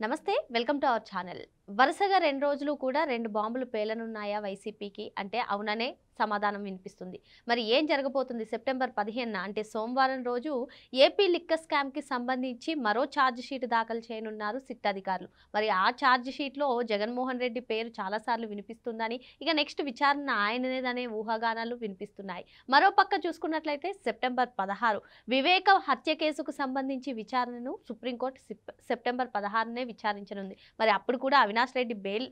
నమస్తే welcome to our channel. వరుసగా 2 రోజులు కూడా 2 బాంబులు పేలనున్నాయా వైసీపీకి అంటే అవుననే సమాధానం వినిపిస్తుంది. మరి ఏం జరగబోతుంది? సెప్టెంబర్ 15న అంటే సోమవారం రోజు ఏపీ లిక్కర్ స్కామ్‌కి సంబంధించి మరో ఛార్జ్ షీట్ దాఖలు చేయనున్నారు సిట్ అధికారులు. మరి ఆ ఛార్జ్ షీట్‌లో జగన్మోహన్ రెడ్డి పేరు చాలా సార్లు వినిపిస్తుందని, ఇక నెక్స్ట్ విచారణ ఆయనదేననే ఊహాగానాలు వినిపిస్తున్నాయి. మరోపక్క చూసుకున్నట్లయితే సెప్టెంబర్ 16 వివేక హత్య కేసుకు సంబంధించి విచారణను సుప్రీంకోర్టు సెప్టెంబర్ 16నే విచారించనుంది. మరి అప్పుడు కూడా అవినాష్ రెడ్డి బెయిల్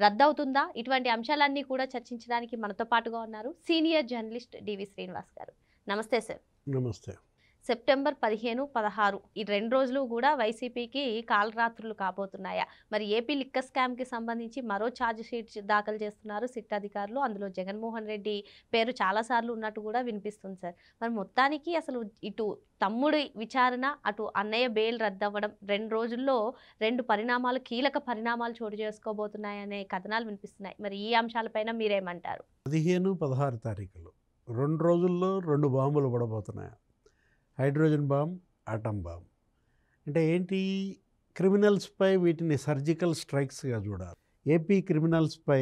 రద్దవుతుందా? ఇటువంటి అంశాలన్నీ కూడా చర్చించడానికి మనతో పాటుగా ఉన్నారు సీనియర్ జర్నలిస్ట్ డివి శ్రీనివాస్ గారు. నమస్తే సార్. నమస్తే. సెప్టెంబర్ 15, 16 ఈ 2 రోజులు కూడా వైసీపీకి కాలరాత్రులు కాబోతున్నాయా? మరి ఏపీ లిక్కర్ స్కామ్‌కి సంబంధించి మరో ఛార్జ్ షీట్ దాఖలు చేస్తున్నారు సిట్ అధికారులు. అందులో జగన్మోహన్ రెడ్డి పేరు చాలా సార్లు ఉన్నట్టు కూడా వినిపిస్తుంది సార్. మరి మొత్తానికి అసలు ఇటు తమ్ముడి విచారణ, అటు అన్నయ్య బెయిల్ రద్దవ్వడం 2 రోజుల్లో 2 పరిణామాలు, కీలక పరిణామాలు చోటు చేసుకోబోతున్నాయనే కథనాలు వినిపిస్తున్నాయి. మరి ఈ అంశాలపైన మీరేమంటారు? 15, 16 తారీఖులు 2 రోజుల్లో 2 బాంబులు పడబోతున్నాయి. Hydrogen bomb, atom bomb. అంటే ఏంటి? క్రిమినల్స్పై వీటిని సర్జికల్ స్ట్రైక్స్గా చూడాలి. ఏపీ క్రిమినల్స్పై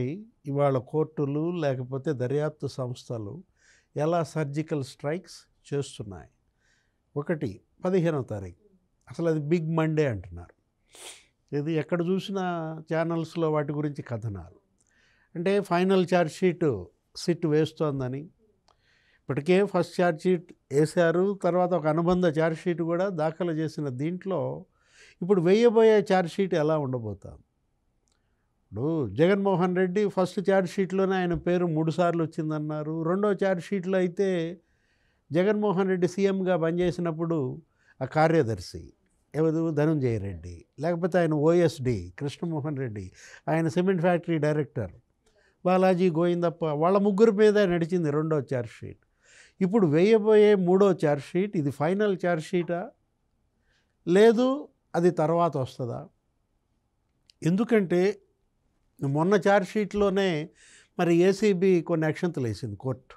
ఇవాళ కోర్టులు లేకపోతే దర్యాప్తు సంస్థలు ఎలా సర్జికల్ స్ట్రైక్స్ చేస్తున్నాయి. ఒకటి 15వ తారీఖు అసలు అది బిగ్ మండే అంటున్నారు. ఇది ఎక్కడ చూసినా ఛానల్స్లో వాటి గురించి కథనాలు. అంటే ఫైనల్ ఛార్జ్ షీట్ సిట్ వేస్తోందని, ఇప్పటికే ఫస్ట్ ఛార్జ్ షీట్ వేశారు, తర్వాత ఒక అనుబంధ ఛార్జ్ షీట్ కూడా దాఖలు చేసిన దీంట్లో ఇప్పుడు వేయబోయే ఛార్జ్ షీట్ ఎలా ఉండబోతుంది. ఇప్పుడు జగన్మోహన్ రెడ్డి ఫస్ట్ ఛార్జ్ షీట్లోనే ఆయన పేరు 3 సార్లు వచ్చిందన్నారు. రెండో ఛార్జ్ షీట్లో అయితే జగన్మోహన్ రెడ్డి సీఎంగా పనిచేసినప్పుడు ఆ కార్యదర్శి ఎవరు ధనంజయ రెడ్డి, లేకపోతే ఆయన ఓఎస్డి కృష్ణమోహన్ రెడ్డి, ఆయన cement factory director Balaji Govindappa, వాళ్ళ ముగ్గురు మీద నడిచింది రెండో ఛార్జ్ షీట్. ఇప్పుడు వేయబోయే 3వ ఛార్జ్ షీట్ ఇది ఫైనల్ ఛార్జ్ షీటా, లేదు అది తర్వాత వస్తుందా? ఎందుకంటే మొన్న ఛార్జ్ షీట్లోనే మరి ఏసీబీ కొన్ని అక్షంతలు వేసింది కోర్టు.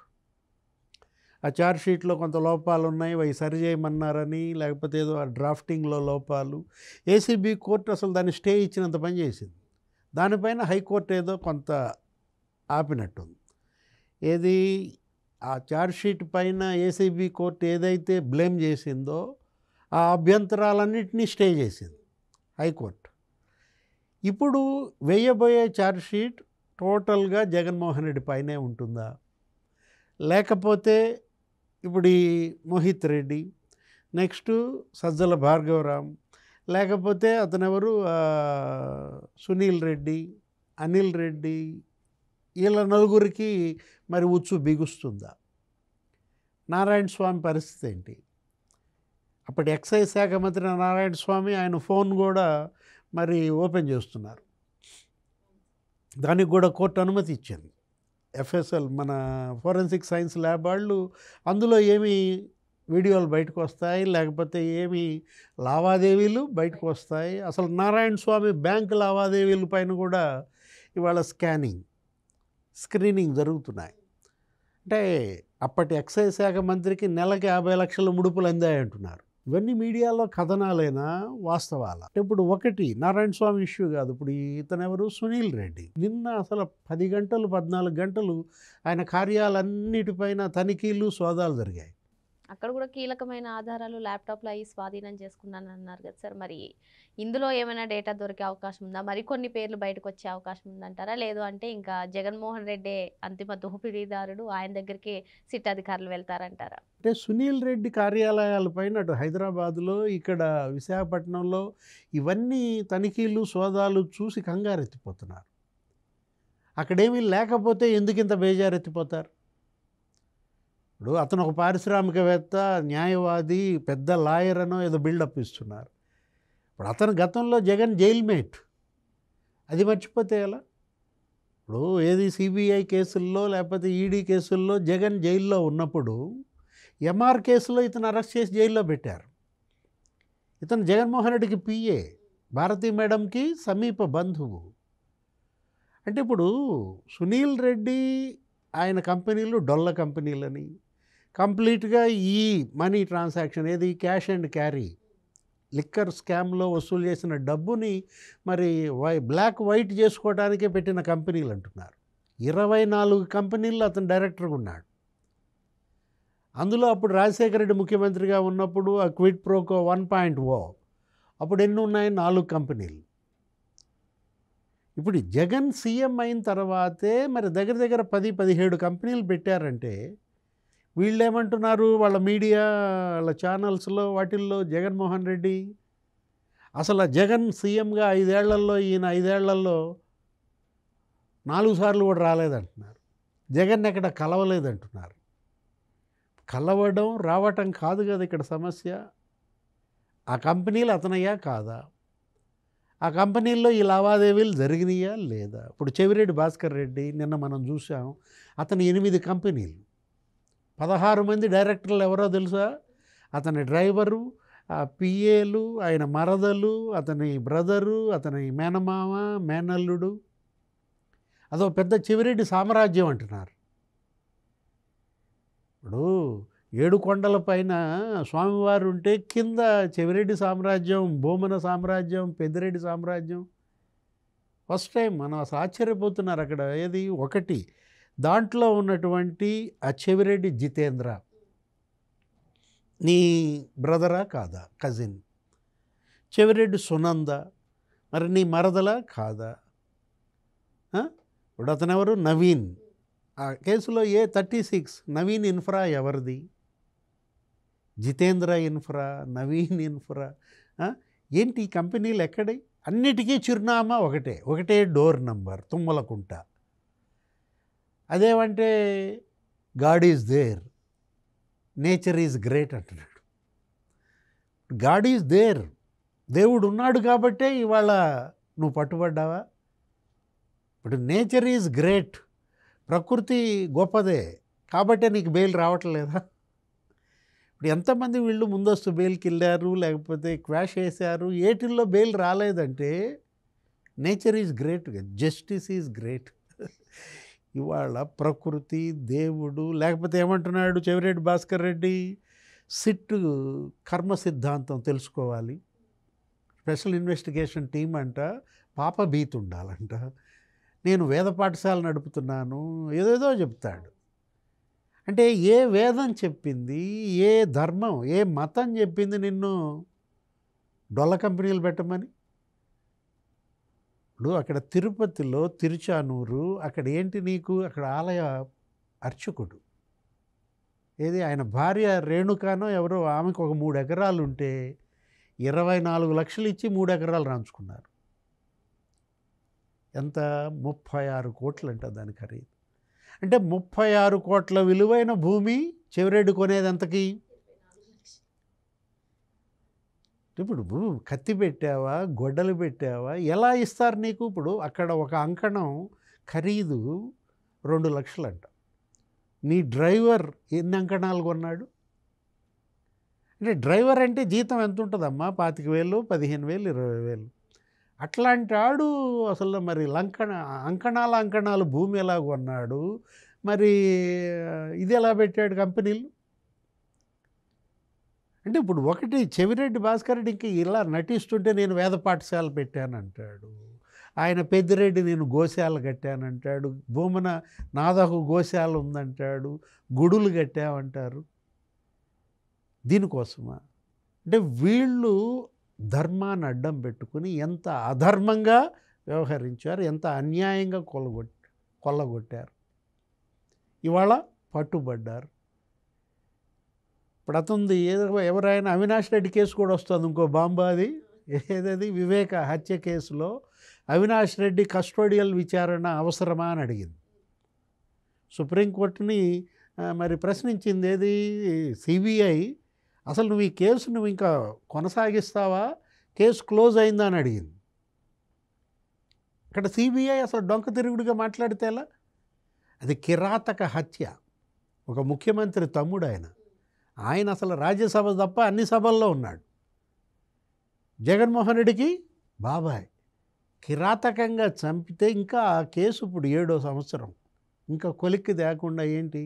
ఆ ఛార్జ్ షీట్లో కొంత లోపాలు ఉన్నాయి, అవి సరిచేయమన్నారని, లేకపోతే ఏదో ఆ డ్రాఫ్టింగ్లో లోపాలు. ఏసీబీ కోర్టు అసలు దాన్ని స్టే ఇచ్చినంత పని చేసింది. దానిపైన హైకోర్టు ఏదో కొంత ఆపినట్టుంది. ఏది ఆ ఛార్జ్ షీట్ పైన ఏసీబీ కోర్టు ఏదైతే బ్లేమ్ చేసిందో ఆ అభ్యంతరాలన్నింటినీ స్టే చేసింది హైకోర్టు. ఇప్పుడు వేయబోయే ఛార్జ్ షీట్ టోటల్గా జగన్మోహన్ రెడ్డి పైనే ఉంటుందా, లేకపోతే ఇప్పుడు ఈ మోహిత్ రెడ్డి, నెక్స్ట్ సజ్జల భార్గవరామ్, లేకపోతే అతనెవరు సునీల్ రెడ్డి, అనిల్ రెడ్డి, వీళ్ళ నలుగురికి మరి ఉచ్చు బిగుస్తుందా? నారాయణ స్వామి పరిస్థితి ఏంటి? అప్పటి ఎక్సైజ్ శాఖ మంత్రి నారాయణ స్వామి ఆయన ఫోన్ కూడా మరి ఓపెన్ చేస్తున్నారు. దానికి కూడా కోర్టు అనుమతి ఇచ్చింది. ఎఫ్ఎస్ఎల్ మన ఫోరెన్సిక్ సైన్స్ ల్యాబ్ వాళ్ళు అందులో ఏమి వీడియోలు బయటకు వస్తాయి, లేకపోతే ఏమి లావాదేవీలు బయటకు వస్తాయి. అసలు నారాయణ స్వామి బ్యాంకు లావాదేవీల పైన కూడా ఇవాళ స్క్రీనింగ్ జరుగుతున్నాయి. అంటే అప్పటి ఎక్సైజ్ శాఖ మంత్రికి నెలకి 50 లక్షల ముడుపులు అందాయంటున్నారు. ఇవన్నీ మీడియాలో కథనాలైనా వాస్తవాల? ఇప్పుడు ఒకటి నారాయణ స్వామి ఇష్యూ కాదు, ఇప్పుడు ఇతనెవరు సునీల్ రెడ్డి నిన్న అసలు 10 గంటలు 14 గంటలు ఆయన కార్యాలన్నిటిపైన తనిఖీలు సోదాలు జరిగాయి. అక్కడ కూడా కీలకమైన ఆధారాలు ల్యాప్టాప్లో అయ్యి స్వాధీనం చేసుకున్నాను అన్నారు కదా సార్. మరి ఇందులో ఏమైనా డేటా దొరికే అవకాశం ఉందా? మరికొన్ని పేర్లు బయటకు వచ్చే అవకాశం ఉందంటారా? లేదు అంటే ఇంకా జగన్మోహన్ రెడ్డి అంతిమ దోపిడీదారుడు, ఆయన దగ్గరికి సిట్ అధికారులు వెళ్తారంటారా? అంటే సునీల్ రెడ్డి కార్యాలయాలపైన అటు హైదరాబాద్లో, ఇక్కడ విశాఖపట్నంలో ఇవన్నీ తనిఖీలు సోదాలు చూసి కంగారెత్తిపోతున్నారు. అక్కడేమీ లేకపోతే ఎందుకు ఇంత బేజారెత్తిపోతారు? ఇప్పుడు అతను ఒక పారిశ్రామికవేత్త, న్యాయవాది, పెద్ద లాయర్ అనో ఏదో బిల్డప్ ఇస్తున్నారు. ఇప్పుడు అతను గతంలో జగన్ జైల్మేట్, అది మర్చిపోతే ఎలా? ఇప్పుడు ఏది సిబిఐ కేసుల్లో లేకపోతే ఈడీ కేసుల్లో జగన్ జైల్లో ఉన్నప్పుడు ఎంఆర్ కేసులో ఇతను అరెస్ట్ చేసి జైల్లో పెట్టారు. ఇతను జగన్మోహన్ రెడ్డికి పిఏ, భారతీ మేడంకి సమీప బంధువు. అంటే ఇప్పుడు సునీల్ రెడ్డి ఆయన కంపెనీలు డొల్ల కంపెనీలని కంప్లీట్గా ఈ మనీ ట్రాన్సాక్షన్ ఏది క్యాష్ అండ్ క్యారీ లిక్కర్ స్కామ్లో వసూలు చేసిన డబ్బుని మరి బ్లాక్ వైట్ చేసుకోవడానికే పెట్టిన కంపెనీలు అంటున్నారు. 24 కంపెనీల్లో అతను డైరెక్టర్గా ఉన్నాడు. అందులో అప్పుడు రాజశేఖర రెడ్డి ముఖ్యమంత్రిగా ఉన్నప్పుడు ఆ క్విడ్ ప్రోకో 1.0 అప్పుడు ఎన్ని ఉన్నాయి? 4 కంపెనీలు. ఇప్పుడు జగన్ సీఎం అయిన తర్వాతే మరి దగ్గర దగ్గర 10-17 కంపెనీలు పెట్టారంటే వీళ్ళు ఏమంటున్నారు? వాళ్ళ మీడియా, వాళ్ళ ఛానల్స్లో వాటిల్లో జగన్మోహన్ రెడ్డి అసలు జగన్ సీఎంగా 5 ఏళ్లలో, ఈయన 5 ఏళ్లలో 4 సార్లు కూడా రాలేదంటున్నారు. జగన్ ఎక్కడ కలవలేదంటున్నారు. కలవడం రావటం కాదు కదా ఇక్కడ సమస్య. ఆ కంపెనీలు అతనయ్యా కాదా? ఆ కంపెనీల్లో ఈ లావాదేవీలు జరిగినాయా లేదా? ఇప్పుడు చెవిరెడ్డి భాస్కర్ రెడ్డి నిన్న మనం చూసాం, అతని 8 కంపెనీలు, 16 మంది డైరెక్టర్లు ఎవరో తెలుసా? అతని డ్రైవరు, ఆ పిఏలు, ఆయన మరదలు, అతని బ్రదరు, అతని మేనమామ, మేనల్లుడు, అదో పెద్ద చెవిరెడ్డి సామ్రాజ్యం అంటున్నారు. ఇప్పుడు 7 కొండల పైన స్వామివారు ఉంటే కింద చెవిరెడ్డి సామ్రాజ్యం, భూమన సామ్రాజ్యం, పెద్దిరెడ్డి సామ్రాజ్యం. ఫస్ట్ టైం మనం అసలు ఆశ్చర్యపోతున్నారు అక్కడ. ఏది ఒకటి దాంట్లో ఉన్నటువంటి ఆ చెవిరెడ్డి జితేంద్ర నీ బ్రదరా కాదా? కజిన్. చెవిరెడ్డి సునంద మరి నీ మరదలా కాదా? ఇప్పుడు అతను ఎవరు? నవీన్. ఆ కేసులో A36 నవీన్ ఇన్ఫ్రా ఎవరిది? Jitendra infra, Naveen infra. ఏంటి ఈ కంపెనీలు ఎక్కడి? అన్నిటికీ చిరునామా ఒకటే డోర్ నంబర్, తుమ్మలకుంట. అదేమంటే God is there, nature is great అంటున్నాడు. గాడ్ ఈజ్ దేర్, దేవుడు ఉన్నాడు కాబట్టే ఇవాళ నువ్వు పట్టుబడ్డావా? ఇప్పుడు నేచర్ ఈజ్ గ్రేట్, ప్రకృతి గొప్పదే కాబట్టే నీకు బెయిల్ రావట్లేదా? ఇప్పుడు ఎంతమంది వీళ్ళు ముందస్తు బెయిల్కి వెళ్ళారు, లేకపోతే క్వాష్ వేశారు, ఏటిల్లో బెయిల్ రాలేదంటే nature is great, justice is great. ఇవాళ ప్రకృతి, దేవుడు, లేకపోతే ఏమంటున్నాడు చెవిరెడ్డి భాస్కర్ రెడ్డి? సిట్ కర్మ సిద్ధాంతం తెలుసుకోవాలి, స్పెషల్ ఇన్వెస్టిగేషన్ టీం అంట, పాపభీతి ఉండాలంట, నేను వేద పాఠశాల నడుపుతున్నాను, ఏదేదో చెప్తాడు. అంటే ఏ వేదం చెప్పింది, ఏ ధర్మం, ఏ మతం చెప్పింది నిన్ను డొల్ల కంపెనీలు పెట్టమని? ఇప్పుడు అక్కడ తిరుపతిలో తిరుచానూరు, అక్కడ ఏంటి నీకు? అక్కడ ఆలయ అర్చకుడు, ఏది ఆయన భార్య రేణుకానో ఎవరో, ఆమెకు ఒక 3 ఎకరాలు ఉంటే 24 లక్షలు ఇచ్చి 3 ఎకరాలు రాంచుకున్నారు. ఎంత? 36 కోట్లు అంట దాని ఖరీదు. అంటే 36 కోట్ల విలువైన భూమి చెవిరెడ్డి కొనేది ఎంతకి? ఇప్పుడు కత్తి పెట్టావా, గొడ్డలు పెట్టావా, ఎలా ఇస్తారు నీకు? ఇప్పుడు అక్కడ ఒక అంకణం ఖరీదు 2 లక్షలు అంట. నీ డ్రైవర్ ఎన్ని అంకణాలు కొన్నాడు? అంటే డ్రైవర్ అంటే జీతం ఎంత ఉంటుందమ్మా? 25,000, 15,000, 20,000. అట్లాంటి ఆడు అసలు మరి అంకణాలు భూమి ఎలా కొన్నాడు? మరి ఇది ఎలా పెట్టాడు కంపెనీలు? అంటే ఇప్పుడు ఒకటి చెవిరెడ్డి భాస్కర్ రెడ్డి ఇంక ఇలా నటిస్తుంటే నేను వేద పాఠశాల పెట్టానంటాడు, ఆయన పెద్దిరెడ్డి నేను గోశాల కట్టానంటాడు, భూమన నాదకు గోశాల ఉందంటాడు, గుడులు కట్టామంటారు. దీనికోసమా? అంటే వీళ్ళు ధర్మాన్ని అడ్డం పెట్టుకుని ఎంత అధర్మంగా వ్యవహరించారు, ఎంత అన్యాయంగా కొల్లగొట్టారు. ఇవాళ పట్టుబడ్డారు. ఇప్పుడు అతనిది ఎవరైనా అవినాష్ రెడ్డి కేసు కూడా వస్తుంది, ఇంకో బాంబు. అది ఏదది? వివేక హత్య కేసులో అవినాష్ రెడ్డి కస్టోడియల్ విచారణ అవసరమా అని అడిగింది. సుప్రీంకోర్టుని మరి ప్రశ్నించింది ఏది? సిబిఐ. అసలు నువ్వు ఈ కేసు నువ్వు ఇంకా కొనసాగిస్తావా, కేసు క్లోజ్ అయిందా అని అడిగింది. ఇక్కడ సిబిఐ అసలు డొంక తిరుగుడుగా మాట్లాడితే ఎలా? అది కిరాతక హత్య. ఒక ముఖ్యమంత్రి తమ్ముడు ఆయన అసలు రాజ్యసభ తప్ప అన్ని సభల్లో ఉన్నాడు. జగన్మోహన్ రెడ్డికి బాబాయ్. కిరాతకంగా చంపితే ఇంకా ఆ కేసు ఇప్పుడు 7వ సంవత్సరం, ఇంకా కొలిక్కి తేకుండా ఏంటి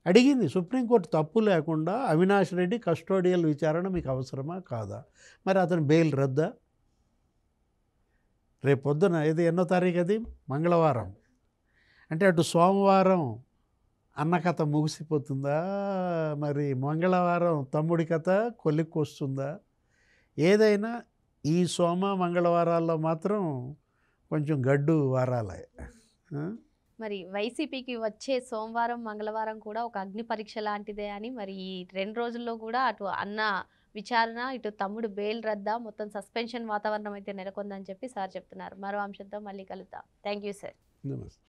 అడిగింది సుప్రీంకోర్టు తప్పు లేకుండా అవినాష్ రెడ్డి కస్టోడియల్ విచారణ మీకు అవసరమా కాదా, మరి అతను బెయిల్ రద్దా? రేపు పొద్దున ఇది ఎన్నో తారీఖు, అది మంగళవారం, అంటే అటు సోమవారం అన్న కథ ముగిసిపోతుందా, మరి మంగళవారం తమ్ముడి కథ కొలిక్కి వస్తుందా? ఏదైనా ఈ సోమ మంగళవారాల్లో మాత్రం కొంచెం గడ్డు వారాలే. మరి వైసీపీకి వచ్చే సోమవారం మంగళవారం కూడా ఒక అగ్ని పరీక్ష లాంటిదే అని, మరి ఈ 2 రోజుల్లో కూడా అటు అన్న విచారణ, ఇటు తమ్ముడు బెయిల్ రద్దా, మొత్తం సస్పెన్షన్ వాతావరణం అయితే నెలకొందని చెప్పి సార్ చెప్తున్నారు. మరో అంశంతో మళ్ళీ కలుద్దాం. Thank you sir. నమస్తే.